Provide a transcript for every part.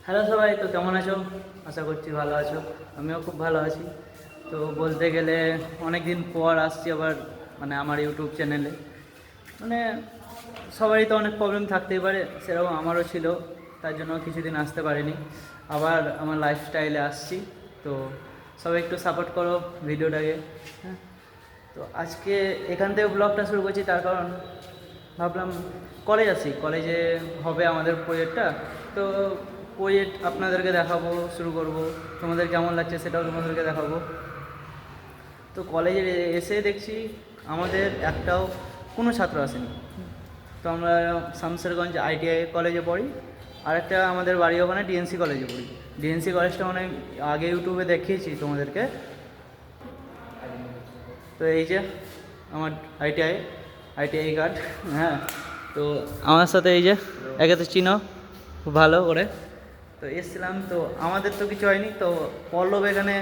Hello সবাই, তো কেমন আছো? আশা করছি ভালো আছো। আমিও খুব ভালো আছি। তো বলতে গেলে অনেক দিন পর আসছি আবার, মানে আমার ইউটিউব চ্যানেলে। মানে সবারই তো অনেক প্রবলেম থাকতেই পারে, সেরকম আমারও ছিল। তার জন্য কিছুদিন আসতে পারিনি। আবার আমার লাইফস্টাইলে আসছি। তো সবাই একটু সাপোর্ট করো ভিডিওটাকে। হ্যাঁ, তো আজকে এখান থেকে ব্লগটা শুরু করছি, তার কারণ ভাবলাম কলেজে হবে আমাদের প্রজেক্টটা। তো প্রজেক্ট আপনাদেরকে দেখাবো, শুরু করব। তোমাদের কেমন লাগছে সেটাও তোমাদেরকে দেখাবো। তো কলেজে এসে দেখছি আমাদের একটাও কোনো ছাত্র আসেনি। তো আমরা শামসেরগঞ্জ ITI কলেজে পড়ি, আর একটা আমাদের বাড়ি ওখানে ডিএনসি কলেজে পড়ি। ডিএনসি কলেজটা অনেক আগে ইউটিউবে দেখিয়েছি তোমাদেরকে। তো এই যে আমার আইটিআই কার্ড। হ্যাঁ, তো আমার সাথে এই যে একে তো চিনো খুব ভালো করে। তো এসছিলাম, তো আমাদের তো কিছু হয়নি। তো পল্লব এখানে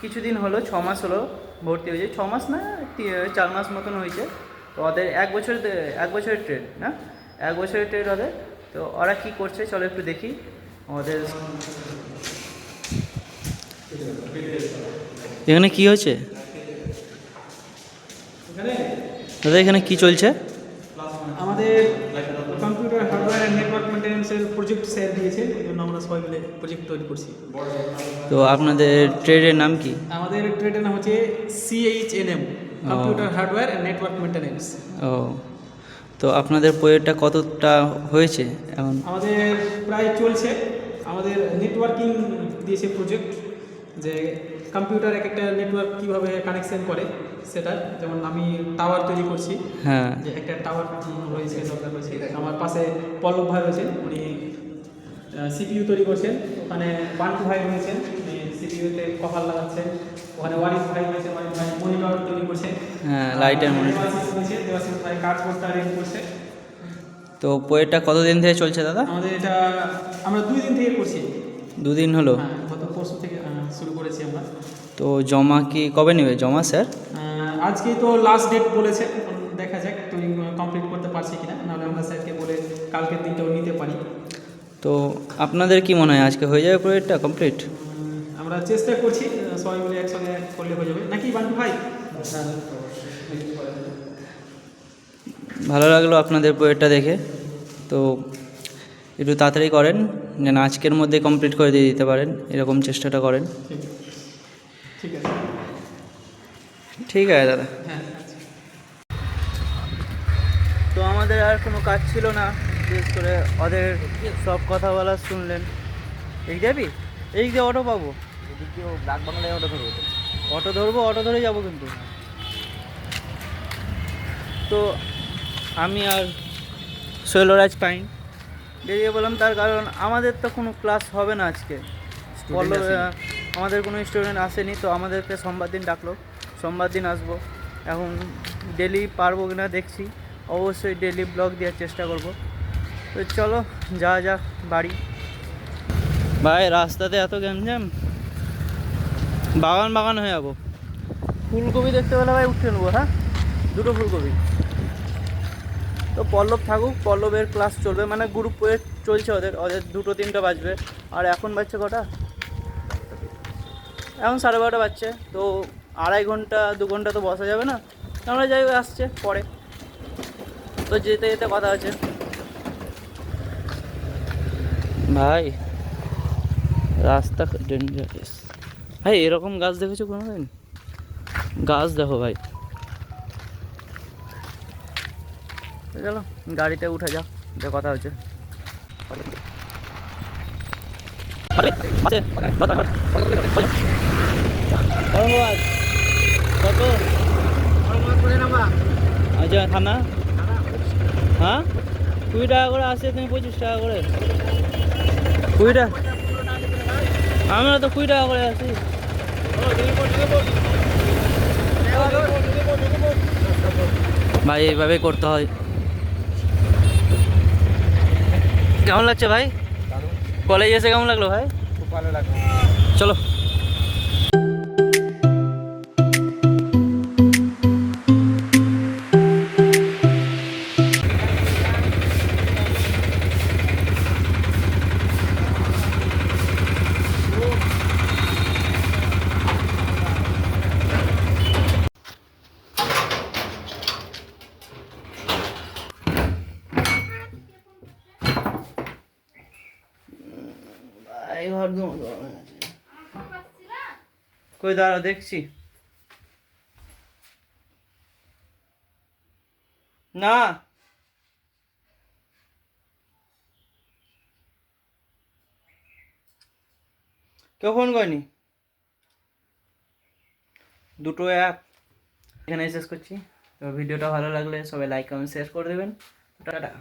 কিছুদিন হলো, 6 মাস হলো ভর্তি হয়েছে। 6 মাস না, 4 মাস মতন হয়েছে। তো ওদের 1 বছরের ট্রেড না, 1 বছরের ট্রেড ওদের। তো ওরা কী করছে চলো একটু দেখি আমাদের এখানে কী হয়েছে। দাদা এখানে কী চলছে? আমাদের কম্পিউটার হার্ডওয়্যার অ্যান্ড নেটওয়ার্ক মেনটেন্যান্সের প্রজেক্ট স্যার দিয়েছে, ওই জন্য আমরা সবাই মিলে প্রজেক্ট তৈরি করছি। তো আপনাদের ট্রেডের নাম কি? আমাদের ট্রেডের নাম হচ্ছে CHNM, computer hardware and network maintenance. ও, তো আপনাদের প্রজেক্টটা কতটা হয়েছে এখন? আমাদের প্রায় চলছে। আমাদের নেটওয়ার্কিং দিয়েছে প্রজেক্ট, যে কম্পিউটার এক একটা নেটওয়ার্ক কীভাবে কানেকশন করে সেটা। যেমন আমি টাওয়ার তৈরি করছি। হ্যাঁ, যে একটা টাওয়ার রয়েছে দরকার হয়েছে। আমার পাশে পল্লব ভাই রয়েছেন, উনি CPU তৈরি করছেন। ওখানে বান্টু ভাই রয়েছেন, উনি CPUতে কভার লাগাচ্ছেন। ওখানে ওয়ারিস ভাই রয়েছে, ওয়ারিস ভাই মনিটর তৈরি করছেন। হ্যাঁ, লাইটের মনিটর। দেবাশিস রয়েছে, দেবাশিস ভাই কার্ডবোর্ডটা রেডি করছে। তো প্রজেক্টটা কতদিন থেকে চলছে দাদা? আমাদের এটা আমরা 2 দিন থেকে করছি। 2 দিন হলো? হ্যাঁ, গত পরশু থেকে শুরু করেছি আমরা। তো জমা কি কবে নেবে জমা স্যার? আজকেই তো লাস্ট ডেট বলেছে, দেখা যাক তৈরি কমপ্লিট করতে পারছি কিনা, নাহলে আমরা স্যারকে বলে কালকের দিনটাও নিতে পারি। তো আপনাদের কি মনে হয় আজকে হয়ে যাবে প্রজেক্টটা কমপ্লিট? আমরা চেষ্টা করছি, সবাই মিলে একসঙ্গে করলে হয়ে যাবে নাকি বান্টু ভাই? ভালো লাগলো আপনাদের প্রজেক্টটা দেখে। তো একটু তাড়াতাড়ি করেন, যেন আজকের মধ্যে কমপ্লিট করে দিয়ে দিতে পারেন, এরকম চেষ্টাটা করেন। ঠিক আছে। ঠিক আছে দাদা। হ্যাঁ, তো আমাদের আর কোনো কাজ ছিল না, বিশেষ করে ওদের সব কথা বলা শুনলেন। এই যাবি, এই যে অটো পাবো, এদিকেও ব্ল্যাক বাংলায় অটো ধরবো। অটো ধরে যাবো কিন্তু। তো আমি আর শৈলরাজ পাইন বেরিয়ে বললাম, তার কারণ আমাদের তো কোনো ক্লাস হবে না আজকে। আমাদের কোনো স্টুডেন্ট আসেনি, তো আমাদেরকে সোমবার দিন ডাকলো, সোমবার দিন আসবো। এখন ডেলি পারবো কিনা দেখছি, অবশ্যই ডেলি ব্লগ দেওয়ার চেষ্টা করব। তো চলো যাওয়া যাক বাড়ি। ভাই রাস্তাতে এত গ্যাঞ্জাম, বাগান হয়ে যাবো। ফুলকপি দেখতে পেলে ভাই উঠে নেবো। হ্যাঁ, 2টো ফুলকপি। তো পল্লব থাকুক, পল্লবের ক্লাস চলবে, মানে গ্রুপ প্রজেক্ট চলছে ওদের 2টো 3টা বাজবে। আর এখন বাজছে কটা? এখন 12:30 বাজছে। তো 2.5 ঘন্টা 2 ঘন্টা তো বসা যাবে না। আমরা যাই, আসছে পরে। তো যেতে যেতে কথা আছে ভাই। রাস্তা ডেঞ্জারাস ভাই। এরকম গাছ দেখেছো কোনোদিন? গাছ দেখো ভাই। চলো গাড়িতে উঠে যাও, যে কথা হচ্ছে। কত? আচ্ছা থানা। হ্যাঁ, 20 টাকা করে আসছে, তুমি 25 টাকা করে। 20 টাকা, আমরা তো 20 টাকা করে আছি। ভাই এইভাবে করতে হয়। কেমন লাগছে ভাই কলেজ এসে? কেমন লাগলো ভাই? খুব ভালো লাগলো। চলো। আবার কই দাঁড়া দেখছি না কেউ ফোন করেনি দুটো অ্যাপ এখানে শেষ করছি। তো ভিডিওটা ভালো লাগলে সবাই লাইক কমেন্ট শেয়ার করে দেবেন। টাটা।